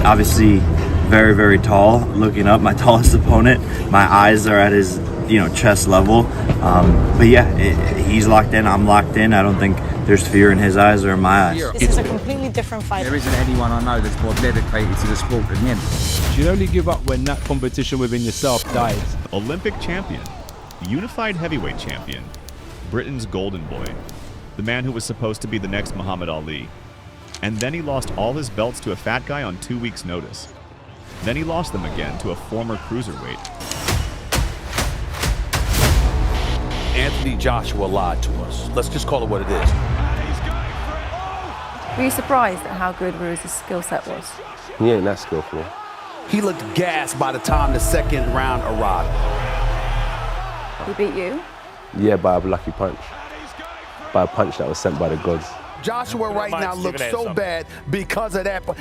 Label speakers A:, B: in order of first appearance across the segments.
A: obviously very, very tall. Looking up, my tallest opponent. My eyes are at his, chest level. But yeah, he's locked in. I'm locked in. I don't think there's fear in his eyes or in my eyes.
B: This is a completely different fight.
C: There isn't anyone I know that's more dedicated to the sport than him.
D: You only give up when that competition within yourself dies.
E: Olympic champion, unified heavyweight champion, Britain's golden boy, the man who was supposed to be the next Muhammad Ali. And then he lost all his belts to a fat guy on 2 weeks' notice. Then he lost them again to a former cruiserweight.
F: Anthony Joshua lied to us. Let's just call it what it is.
G: Were you surprised at how good Ruiz's skill set was?
H: He ain't that skillful.
F: He looked gassed by the time the second round arrived.
G: He beat you?
H: Yeah, by a lucky punch. By a punch that was sent by the gods.
F: Joshua right now looks so bad because of that. Could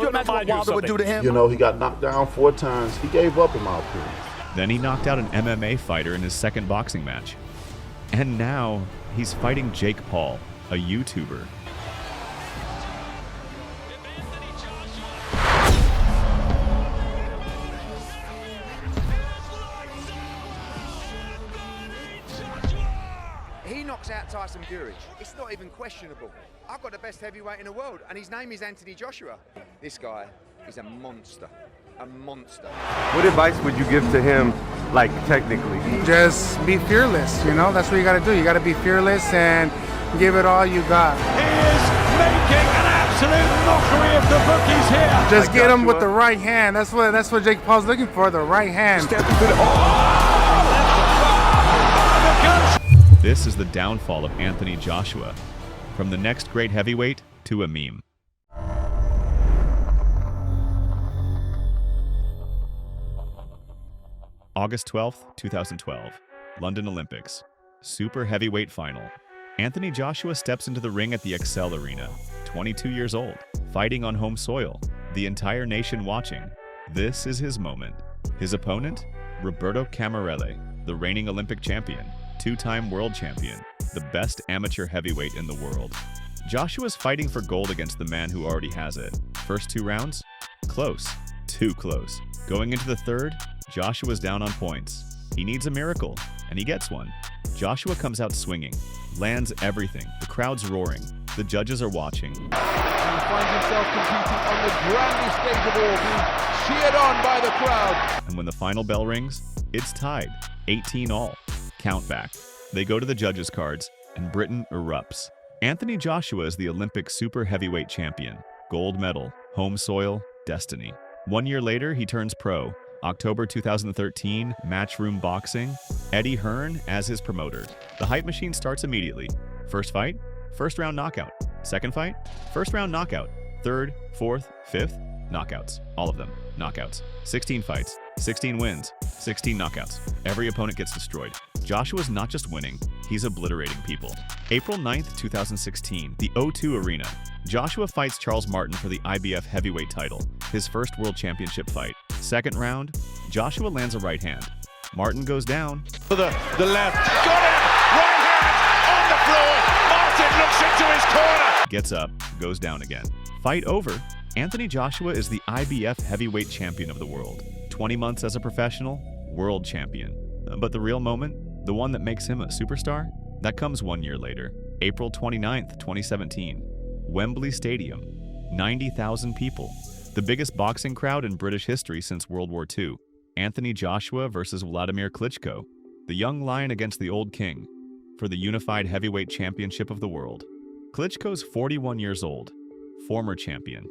F: you imagine what Wilder would do to him?
I: He got knocked down 4 times. He gave up, in my opinion.
E: Then he knocked out an MMA fighter in his second boxing match. And now he's fighting Jake Paul, a YouTuber.
J: He knocks out Tyson Fury. It's not even questionable. I've got the best heavyweight in the world, and his name is Anthony Joshua. This guy is a monster. A monster.
K: What advice would you give to him, technically?
L: Just be fearless, That's what you got to do. You got to be fearless and give it all you got.
M: He is making an absolute mockery of the bookies here.
L: Just get him with the right hand. That's what Jake Paul's looking for, the right hand.
E: This is the downfall of Anthony Joshua. From the next great heavyweight to a meme. August 12th, 2012, London Olympics. Super heavyweight final. Anthony Joshua steps into the ring at the Excel Arena, 22 years old, fighting on home soil, the entire nation watching. This is his moment. His opponent? Roberto Camarelle, the reigning Olympic champion, 2-time world champion, the best amateur heavyweight in the world. Joshua's fighting for gold against the man who already has it. First 2 rounds? Close. Too close. Going into the third, Joshua's down on points. He needs a miracle, and he gets one. Joshua comes out swinging, lands everything, the crowd's roaring, the judges are watching.
M: He finds himself competing on the grandest stage of all, being cheered on by the crowd.
E: And when the final bell rings, it's tied, 18-all. Count back. They go to the judges' cards, and Britain erupts. Anthony Joshua is the Olympic super heavyweight champion. Gold medal, home soil, destiny. 1 year later, he turns pro. October 2013, Matchroom Boxing, Eddie Hearn as his promoter. The hype machine starts immediately. First fight, first round knockout. Second fight, first round knockout. Third, fourth, fifth, knockouts. All of them, knockouts. 16 fights, 16 wins, 16 knockouts. Every opponent gets destroyed. Joshua's not just winning, he's obliterating people. April 9th, 2016, the O2 Arena. Joshua fights Charles Martin for the IBF heavyweight title, his first world championship fight. Second round, Joshua lands a right hand. Martin goes down.
M: The left. Got it! Right hand on the floor. Martin looks into his corner.
E: Gets up, goes down again. Fight over. Anthony Joshua is the IBF heavyweight champion of the world. 20 months as a professional, world champion. But the real moment, the one that makes him a superstar, that comes 1 year later. April 29th, 2017. Wembley Stadium. 90,000 people. The biggest boxing crowd in British history since World War II. Anthony Joshua versus Wladimir Klitschko. The young lion against the old king. For the unified heavyweight championship of the world. Klitschko's 41 years old. Former champion.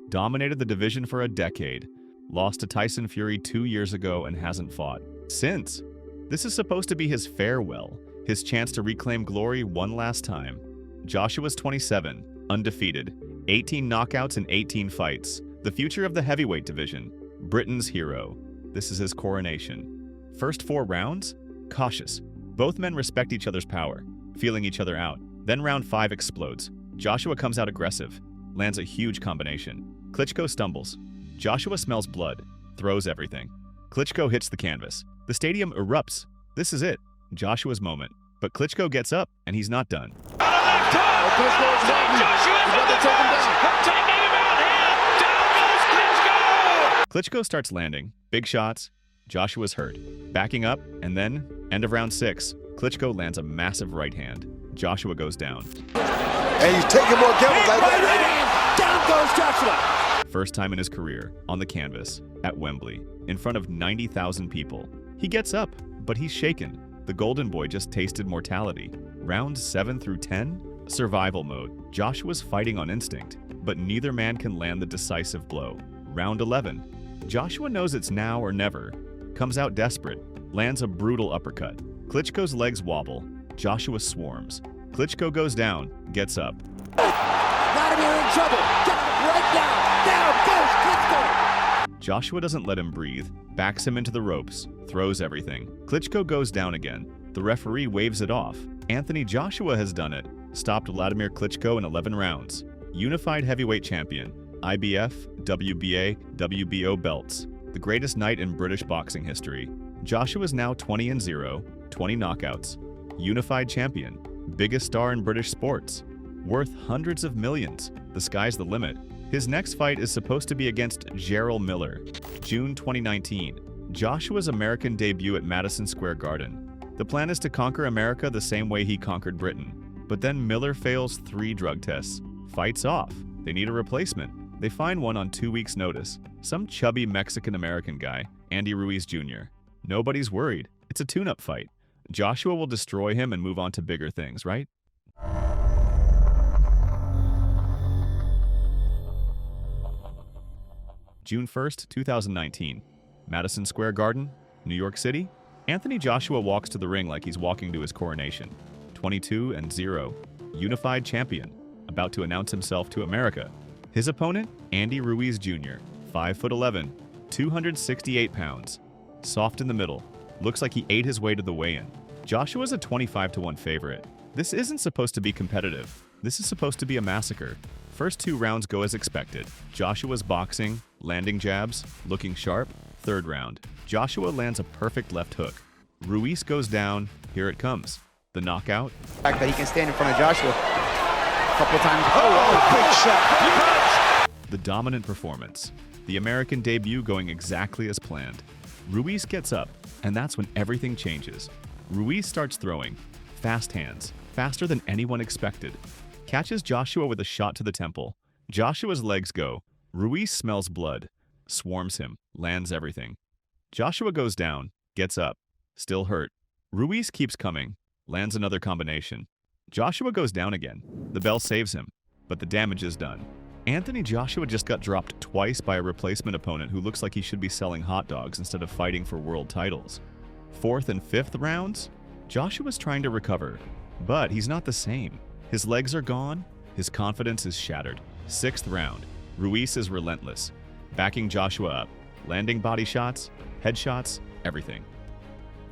E: Dominated the division for a decade. Lost to Tyson Fury 2 years ago and hasn't fought since. This is supposed to be his farewell, his chance to reclaim glory one last time. Joshua's 27, undefeated, 18 knockouts in 18 fights. The future of the heavyweight division, Britain's hero. This is his coronation. First 4 rounds? Cautious. Both men respect each other's power, feeling each other out. Then round 5 explodes. Joshua comes out aggressive, lands a huge combination. Klitschko stumbles. Joshua smells blood, throws everything. Klitschko hits the canvas. The stadium erupts. This is it, Joshua's moment. But Klitschko gets up, and he's not done.
M: Joshua for the first, taking him out here. Down goes Klitschko.
E: Klitschko starts landing, big shots, Joshua's hurt. Backing up, and then, end of round 6, Klitschko lands a massive right hand. Joshua goes down.
F: And he's taking more gambles like that. Down goes Joshua.
E: First time in his career, on the canvas, at Wembley, in front of 90,000 people. He gets up, but he's shaken. The Golden Boy just tasted mortality. Rounds 7 through 10, survival mode. Joshua's fighting on instinct, but neither man can land the decisive blow. Round 11, Joshua knows it's now or never. Comes out desperate, lands a brutal uppercut. Klitschko's legs wobble. Joshua swarms. Klitschko goes down, gets up.
F: Wladimir in trouble. Get him right down. Down goes Klitschko.
E: Joshua doesn't let him breathe, backs him into the ropes, throws everything. Klitschko goes down again. The referee waves it off. Anthony Joshua has done it. Stopped Wladimir Klitschko in 11 rounds. Unified heavyweight champion. IBF, WBA, WBO belts. The greatest night in British boxing history. Joshua is now 20-0, 20 knockouts. Unified champion. Biggest star in British sports. Worth hundreds of millions. The sky's the limit. His next fight is supposed to be against Gerald Miller. June 2019. Joshua's American debut at Madison Square Garden. The plan is to conquer America the same way he conquered Britain. But then Miller fails 3 drug tests. Fights off. They need a replacement. They find one on 2 weeks' notice. Some chubby Mexican-American guy, Andy Ruiz Jr. Nobody's worried. It's a tune-up fight. Joshua will destroy him and move on to bigger things, right? June 1st, 2019. Madison Square Garden, New York City. Anthony Joshua walks to the ring like he's walking to his coronation. 22-0. Unified champion. About to announce himself to America. His opponent, Andy Ruiz Jr., 5'11", 268 pounds. Soft in the middle. Looks like he ate his way to the weigh-in. Joshua's a 25-1 favorite. This isn't supposed to be competitive. This is supposed to be a massacre. First 2 rounds go as expected. Joshua's boxing, landing jabs, looking sharp. Third round. Joshua lands a perfect left hook. Ruiz goes down. Here it comes. The knockout.
C: The fact that he can stand in front of Joshua a couple times.
F: Big shot.
E: The dominant performance. The American debut going exactly as planned. Ruiz gets up, and that's when everything changes. Ruiz starts throwing. Fast hands. Faster than anyone expected. Catches Joshua with a shot to the temple. Joshua's legs go. Ruiz smells blood. Swarms him. Lands everything. Joshua goes down. Gets up. Still hurt. Ruiz keeps coming. Lands another combination. Joshua goes down again. The bell saves him, but the damage is done. Anthony Joshua just got dropped twice by a replacement opponent who looks like he should be selling hot dogs instead of fighting for world titles. 4th and 5th rounds, Joshua's trying to recover, but he's not the same. His legs are gone, his confidence is shattered. 6th round, Ruiz is relentless, backing Joshua up, landing body shots, headshots, everything.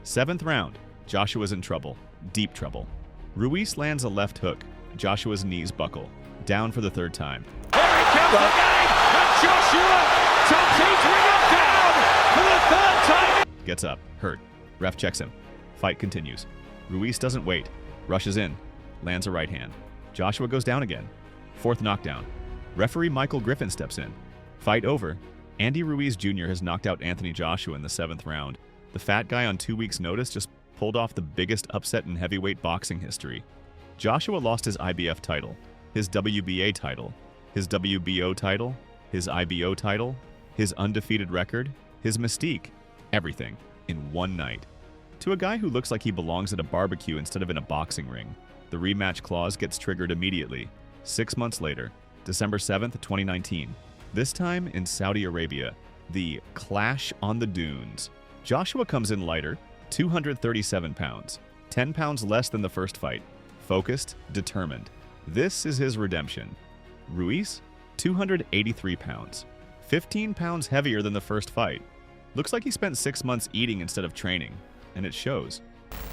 E: 7th round, Joshua's in trouble, deep trouble. Ruiz lands a left hook, Joshua's knees buckle, down for the 3rd time.
M: Here he comes again, and Joshua top he's ringing down for the 3rd time.
E: Gets up, hurt. Ref checks him. Fight continues. Ruiz doesn't wait, rushes in, lands a right hand. Joshua goes down again. 4th knockdown. Referee Michael Griffin steps in. Fight over. Andy Ruiz Jr. has knocked out Anthony Joshua in the 7th round. The fat guy on 2 weeks' notice just pulled off the biggest upset in heavyweight boxing history. Joshua lost his IBF title, his WBA title, his WBO title, his IBO title, his undefeated record, his mystique, everything in one night. To a guy who looks like he belongs at a barbecue instead of in a boxing ring, the rematch clause gets triggered immediately. 6 months later, December 7th, 2019. This time in Saudi Arabia, the Clash on the Dunes. Joshua comes in lighter, 237 pounds, 10 pounds less than the first fight. Focused, determined. This is his redemption. Ruiz, 283 pounds, 15 pounds heavier than the first fight. Looks like he spent 6 months eating instead of training, and it shows.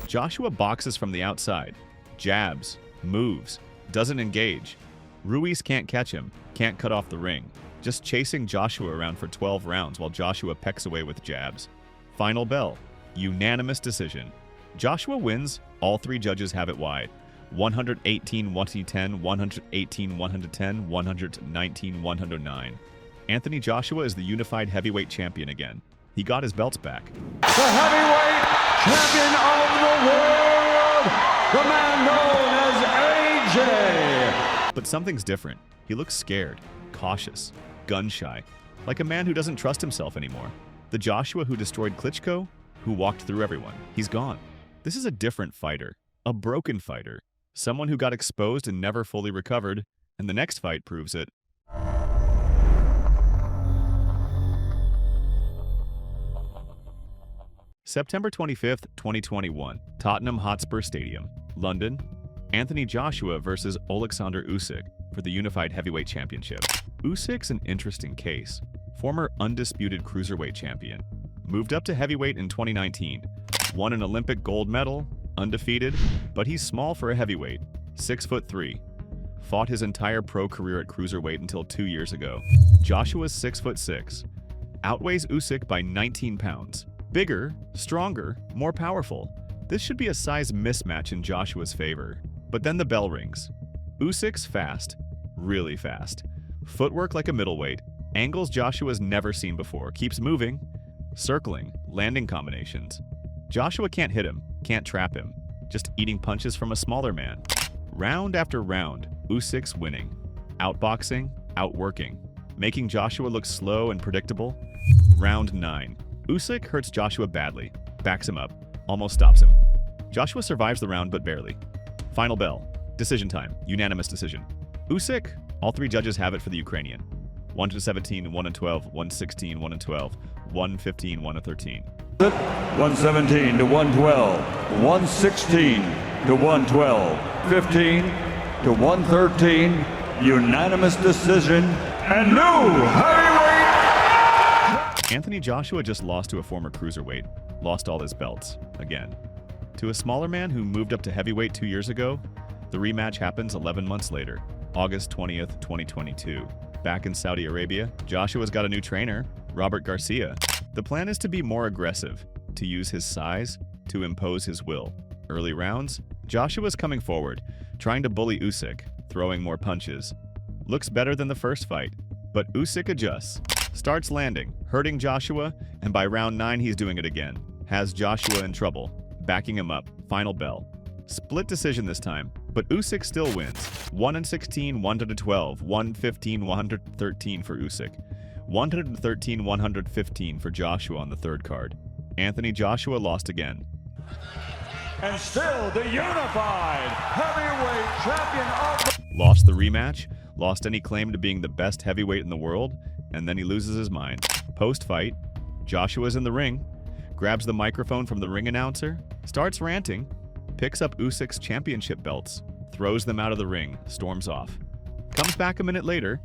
E: Joshua boxes from the outside, jabs, moves, doesn't engage. Ruiz can't catch him, can't cut off the ring, just chasing Joshua around for 12 rounds while Joshua pecks away with jabs. Final bell, unanimous decision. Joshua wins, all 3 judges have it wide. 118-110, 118-110, 119-109. Anthony Joshua is the unified heavyweight champion again. He got his belts back.
M: The heavyweight champion of the world, the man known as AJ.
E: But something's different. He looks scared, cautious, gun-shy, like a man who doesn't trust himself anymore. The Joshua who destroyed Klitschko, who walked through everyone, he's gone. This is a different fighter, a broken fighter, someone who got exposed and never fully recovered, and the next fight proves it. September 25th, 2021, Tottenham Hotspur Stadium, London. Anthony Joshua versus Oleksandr Usyk for the Unified Heavyweight Championship. Usyk's an interesting case. Former undisputed Cruiserweight champion. Moved up to heavyweight in 2019. Won an Olympic gold medal, undefeated, but he's small for a heavyweight, 6'3". Fought his entire pro career at Cruiserweight until 2 years ago. Joshua's 6'6". Outweighs Usyk by 19 pounds. Bigger, stronger, more powerful. This should be a size mismatch in Joshua's favor. But then the bell rings. Usyk's fast, really fast. Footwork like a middleweight. Angles Joshua's never seen before. Keeps moving, circling, landing combinations. Joshua can't hit him, can't trap him. Just eating punches from a smaller man. Round after round, Usyk's winning. Outboxing, outworking. Making Joshua look slow and predictable. Round 9. Usyk hurts Joshua badly, backs him up, almost stops him. Joshua survives the round, but barely. Final bell. Decision time. Unanimous decision. Usyk, all 3 judges have it for the Ukrainian. 1-17, 1-12, 1-16, 1-12, 1-15, 1-13.
M: 117 to 112, 116 to 112, 15 to 113, unanimous decision, and new heavyweight.
E: Anthony Joshua just lost to a former cruiserweight, lost all his belts, again. To a smaller man who moved up to heavyweight 2 years ago, the rematch happens 11 months later, August 20th, 2022. Back in Saudi Arabia, Joshua's got a new trainer, Robert Garcia. The plan is to be more aggressive, to use his size, to impose his will. Early rounds, Joshua's coming forward, trying to bully Usyk, throwing more punches. Looks better than the first fight, but Usyk adjusts. Starts landing, hurting Joshua, and by round 9 he's doing it again. Has Joshua in trouble, backing him up, final bell. Split decision this time, but Usyk still wins. 1-16, 1-12, 1-15, 113 for Usyk. 113, 115 for Joshua on the third card. Anthony Joshua lost again.
M: And still the unified heavyweight champion of the...
E: Lost the rematch, lost any claim to being the best heavyweight in the world, and then he loses his mind. Post-fight, Joshua's in the ring, grabs the microphone from the ring announcer, starts ranting, picks up Usyk's championship belts, throws them out of the ring, storms off. Comes back a minute later,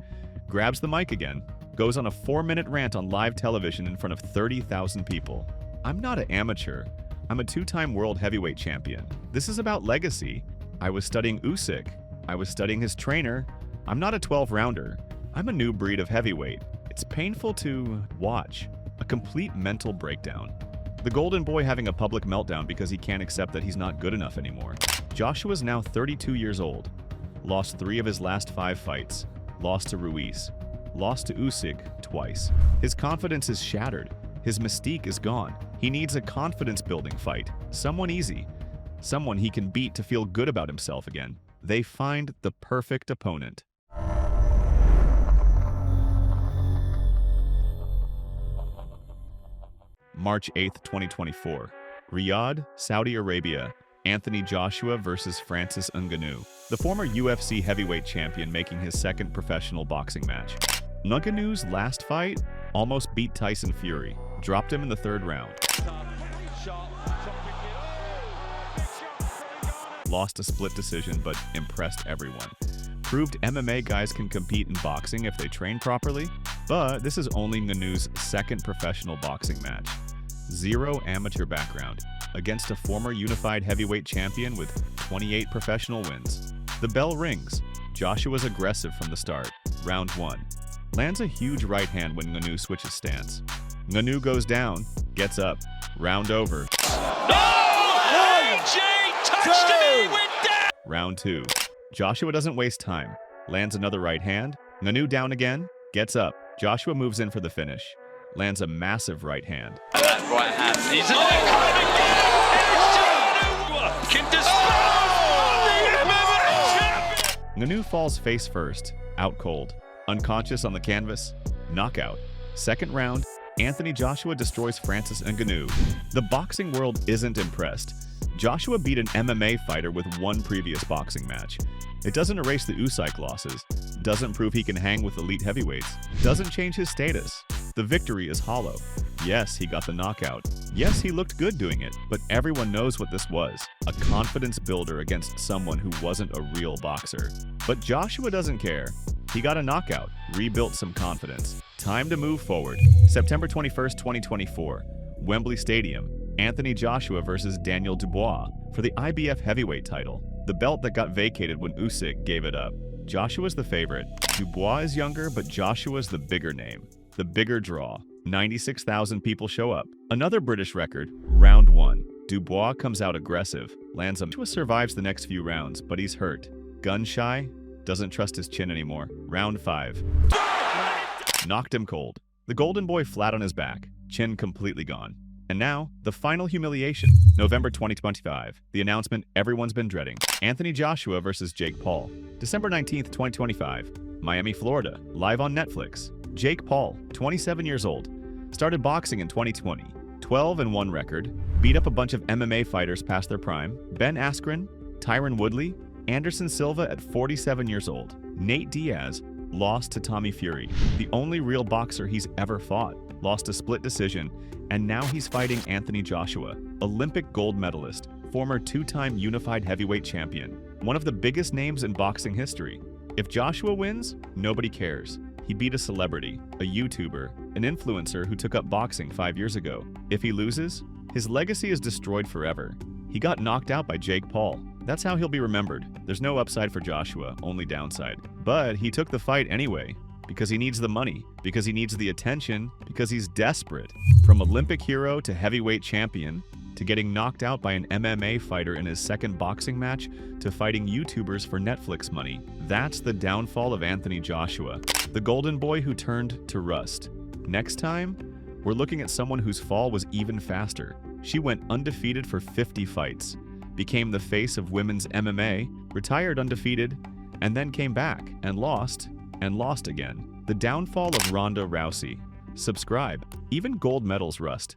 E: grabs the mic again, goes on a 4-minute rant on live television in front of 30,000 people. I'm not an amateur. I'm a 2-time world heavyweight champion. This is about legacy. I was studying Usyk. I was studying his trainer. I'm not a 12-rounder. I'm a new breed of heavyweight. It's painful to watch. A complete mental breakdown. The Golden Boy having a public meltdown because he can't accept that he's not good enough anymore. Joshua's now 32 years old. Lost 3 of his last 5 fights. Lost to Ruiz. Lost to Usyk twice. His confidence is shattered. His mystique is gone. He needs a confidence-building fight. Someone easy. Someone he can beat to feel good about himself again. They find the perfect opponent. March 8th, 2024. Riyadh, Saudi Arabia. Anthony Joshua versus Francis Ngannou. The former UFC heavyweight champion making his second professional boxing match. Ngannou's last fight almost beat Tyson Fury. Dropped him in the 3rd round. Lost a split decision, but impressed everyone. Proved MMA guys can compete in boxing if they train properly, but this is only Ngannou's 2nd professional boxing match. 0 amateur background, against a former unified heavyweight champion with 28 professional wins. The bell rings. Joshua's aggressive from the start. Round 1. Lands a huge right hand when Ngannou switches stance. Ngannou goes down, gets up. Round over.
M: AJ touched him, he went down!
E: Round 2. Joshua doesn't waste time. Lands another right hand. Ngannou down again, gets up. Joshua moves in for the finish, lands a massive right hand.
M: That right hand. He's can
E: Ngannou falls face first, out cold, unconscious on the canvas, knockout. Second round, Anthony Joshua destroys Francis Ngannou. The boxing world isn't impressed. Joshua beat an MMA fighter with one previous boxing match. It doesn't erase the Usyk losses, doesn't prove he can hang with elite heavyweights, doesn't change his status. The victory is hollow. Yes, he got the knockout. Yes, he looked good doing it, but everyone knows what this was, a confidence builder against someone who wasn't a real boxer. But Joshua doesn't care. He got a knockout, rebuilt some confidence. Time to move forward. September 21st, 2024, Wembley Stadium, Anthony Joshua versus Daniel Dubois for the IBF heavyweight title, the belt that got vacated when Usyk gave it up. Joshua's the favorite. Dubois is younger, but Joshua's the bigger name, the bigger draw. 96,000 people show up. Another British record, round 1. Dubois comes out aggressive, lands him. Joshua survives the next few rounds, but he's hurt. Gun shy, doesn't trust his chin anymore. Round 5. Knocked him cold. The golden boy flat on his back, chin completely gone. And now, the final humiliation. November 2025. The announcement everyone's been dreading. Anthony Joshua versus Jake Paul. December 19th, 2025. Miami, Florida. Live on Netflix. Jake Paul, 27 years old. Started boxing in 2020. 12-1 record. Beat up a bunch of MMA fighters past their prime. Ben Askren, Tyron Woodley, Anderson Silva at 47 years old. Nate Diaz lost to Tommy Fury, the only real boxer he's ever fought. Lost a split decision, and now he's fighting Anthony Joshua, Olympic gold medalist, former 2-time unified heavyweight champion, one of the biggest names in boxing history. If Joshua wins, nobody cares. He beat a celebrity, a YouTuber, an influencer who took up boxing 5 years ago. If he loses, his legacy is destroyed forever. He got knocked out by Jake Paul. That's how he'll be remembered. There's no upside for Joshua, only downside. But he took the fight anyway, because he needs the money, because he needs the attention, because he's desperate. From Olympic hero to heavyweight champion, to getting knocked out by an MMA fighter in his second boxing match, to fighting YouTubers for Netflix money. That's the downfall of Anthony Joshua, the golden boy who turned to rust. Next time, we're looking at someone whose fall was even faster. She went undefeated for 50 fights, became the face of women's MMA, retired undefeated, and then came back and lost again. The downfall of Ronda Rousey. Subscribe. Even gold medals rust.